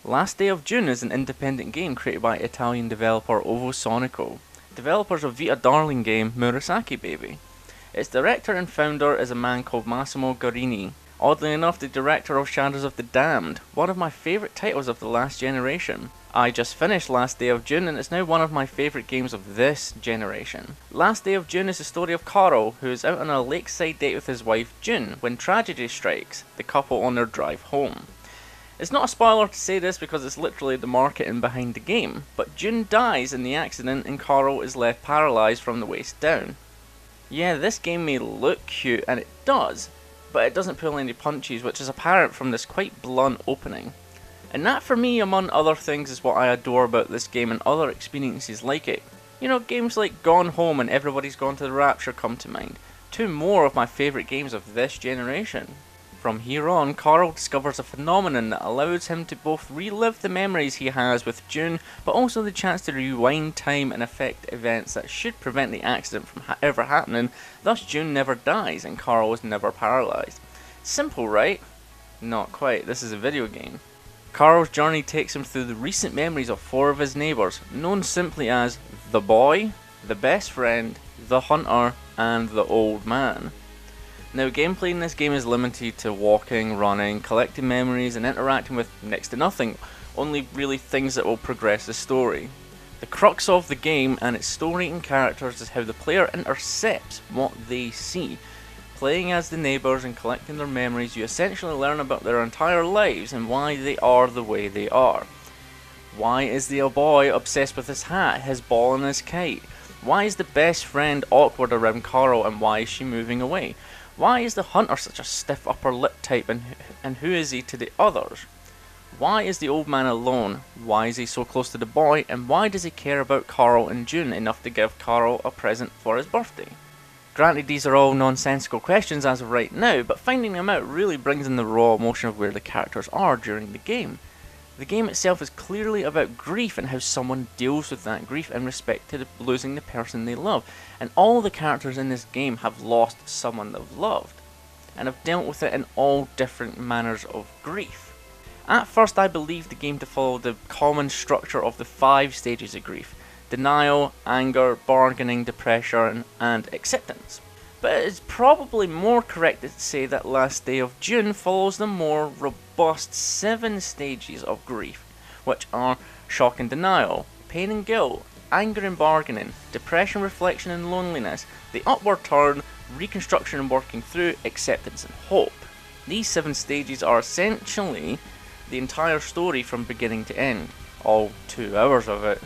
Last Day of June is an independent game created by Italian developer Ovo Sonico, developers of Vita Darling game Murasaki Baby. Its director and founder is a man called Massimo Guarini, oddly enough the director of Shadows of the Damned, one of my favourite titles of the last generation. I just finished Last Day of June and it's now one of my favourite games of this generation. Last Day of June is the story of Carl, who is out on a lakeside date with his wife June when tragedy strikes the couple on their drive home. It's not a spoiler to say this because it's literally the marketing behind the game, but June dies in the accident and Carl is left paralysed from the waist down. Yeah, this game may look cute, and it does, but it doesn't pull any punches, which is apparent from this quite blunt opening. And that for me, among other things, is what I adore about this game and other experiences like it. You know, games like Gone Home and Everybody's Gone to the Rapture come to mind. Two more of my favourite games of this generation. From here on, Carl discovers a phenomenon that allows him to both relive the memories he has with June, but also the chance to rewind time and affect events that should prevent the accident from ever happening, thus June never dies and Carl is never paralysed. Simple, right? Not quite, this is a video game. Carl's journey takes him through the recent memories of four of his neighbours, known simply as the boy, the best friend, the hunter, and the old man. Now, gameplay in this game is limited to walking, running, collecting memories, and interacting with next to nothing, only really things that will progress the story. The crux of the game and its story and characters is how the player intercepts what they see. Playing as the neighbours and collecting their memories, you essentially learn about their entire lives and why they are the way they are. Why is the boy obsessed with his hat, his ball and his kite? Why is the best friend awkward around Carl and why is she moving away? Why is the hunter such a stiff upper lip type and who is he to the others? Why is the old man alone? Why is he so close to the boy? And why does he care about Carl and June enough to give Carl a present for his birthday? Granted, these are all nonsensical questions as of right now, but finding them out really brings in the raw emotion of where the characters are during the game. The game itself is clearly about grief and how someone deals with that grief in respect to losing the person they love. And all the characters in this game have lost someone they've loved, and have dealt with it in all different manners of grief. At first I believed the game to follow the common structure of the 5 stages of grief: denial, anger, bargaining, depression, and acceptance. But it is probably more correct to say that Last Day of June follows the more robust 7 stages of grief, which are shock and denial, pain and guilt, anger and bargaining, depression, reflection and loneliness, the upward turn, reconstruction and working through, acceptance and hope. These 7 stages are essentially the entire story from beginning to end, all 2 hours of it.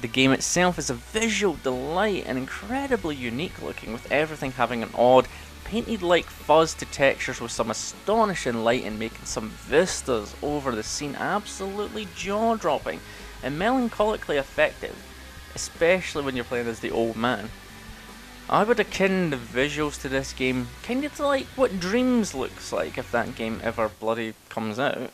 The game itself is a visual delight and incredibly unique looking, with everything having an odd, painted like fuzz to textures with some astonishing lighting, making some vistas over the scene absolutely jaw-dropping and melancholically effective, especially when you're playing as the old man. I would akin the visuals to this game kind of to like what Dreams looks like if that game ever bloody comes out.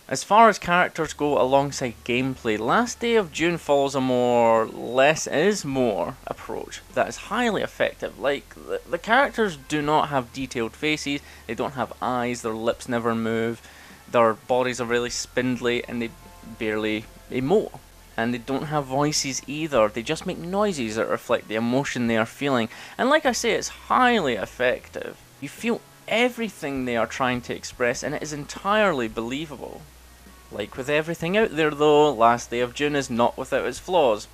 As far as characters go alongside gameplay, Last Day of June follows a more less is more approach that is highly effective. Like, the characters do not have detailed faces, they don't have eyes, their lips never move, their bodies are really spindly and they barely emote. And they don't have voices either, they just make noises that reflect the emotion they are feeling. And like I say, it's highly effective. You feel everything they are trying to express and it is entirely believable. Like with everything out there though, Last Day of June is not without its flaws.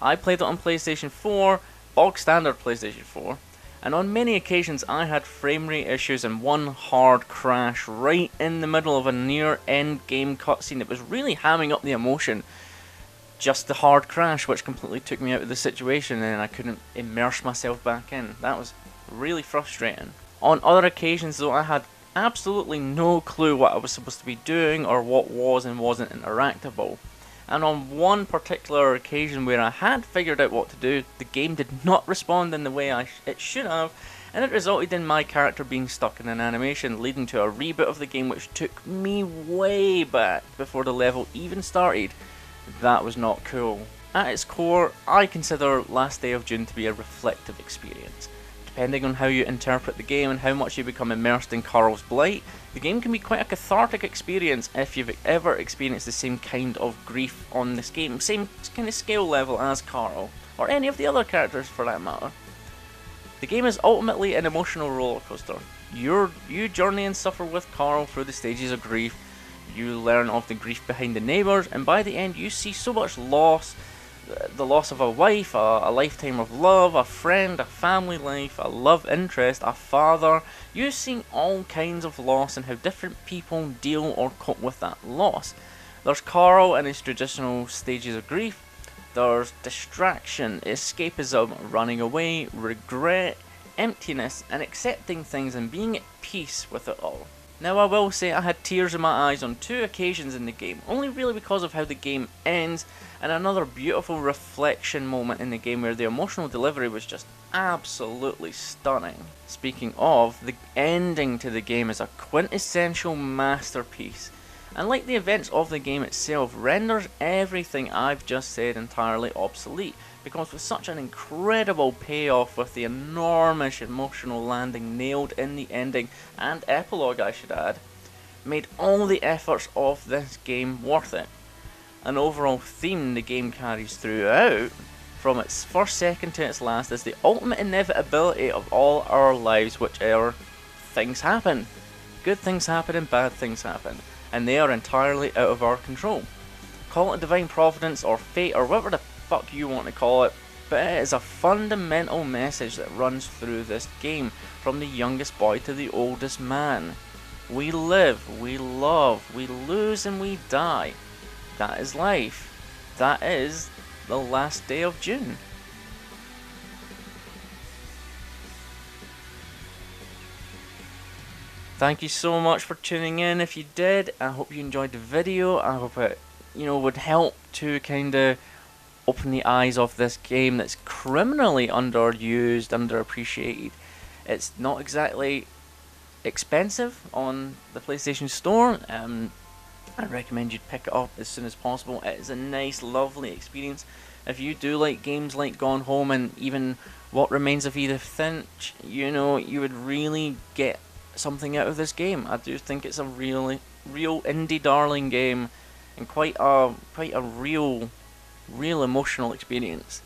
I played it on PlayStation 4, bog standard PlayStation 4, and on many occasions I had frame rate issues and one hard crash right in the middle of a near end game cutscene that was really hamming up the emotion. Just the hard crash which completely took me out of the situation and I couldn't immerse myself back in. That was really frustrating. On other occasions though, I had absolutely no clue what I was supposed to be doing or what was and wasn't interactable. And on one particular occasion where I had figured out what to do, the game did not respond in the way it should have, and it resulted in my character being stuck in an animation, leading to a reboot of the game which took me way back before the level even started. That was not cool. At its core, I consider Last Day of June to be a reflective experience. Depending on how you interpret the game and how much you become immersed in Carl's blight, the game can be quite a cathartic experience if you've ever experienced the same kind of grief on this game, same kind of scale level as Carl, or any of the other characters for that matter. The game is ultimately an emotional roller coaster. You journey and suffer with Carl through the stages of grief, you learn of the grief behind the neighbours, and by the end you see so much loss. The loss of a wife, a lifetime of love, a friend, a family life, a love interest, a father. You've seen all kinds of loss and how different people deal or cope with that loss. There's Carl and his traditional stages of grief. There's distraction, escapism, running away, regret, emptiness, and accepting things and being at peace with it all. Now I will say I had tears in my eyes on 2 occasions in the game, only really because of how the game ends, and another beautiful reflection moment in the game where the emotional delivery was just absolutely stunning. Speaking of, the ending to the game is a quintessential masterpiece, and like the events of the game itself, renders everything I've just said entirely obsolete, because with such an incredible payoff with the enormous emotional landing nailed in the ending, and epilogue I should add, made all the efforts of this game worth it. An overall theme the game carries throughout, from its first second to its last, is the ultimate inevitability of all our lives, which are things happen. Good things happen and bad things happen, and they are entirely out of our control. Call it divine providence or fate or whatever the fuck you want to call it, but it is a fundamental message that runs through this game, from the youngest boy to the oldest man. We live, we love, we lose and we die. That is life. That is the last day of June. Thank you so much for tuning in. If you did, I hope you enjoyed the video. I hope it, would help to kind of open the eyes of this game that's criminally underused, underappreciated. It's not exactly expensive on the PlayStation Store. I recommend you pick it up as soon as possible. It is a nice, lovely experience. If you do like games like Gone Home and even What Remains of Edith Finch, you would really get something out of this game. I do think it's a real indie darling game, and quite a real emotional experience.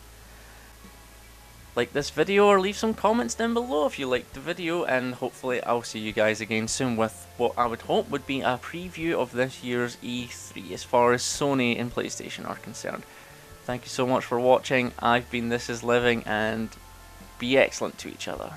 Like this video or leave some comments down below if you liked the video, and hopefully I'll see you guys again soon with what I would hope would be a preview of this year's E3 as far as Sony and PlayStation are concerned. Thank you so much for watching. I've been This Is Living, and be excellent to each other.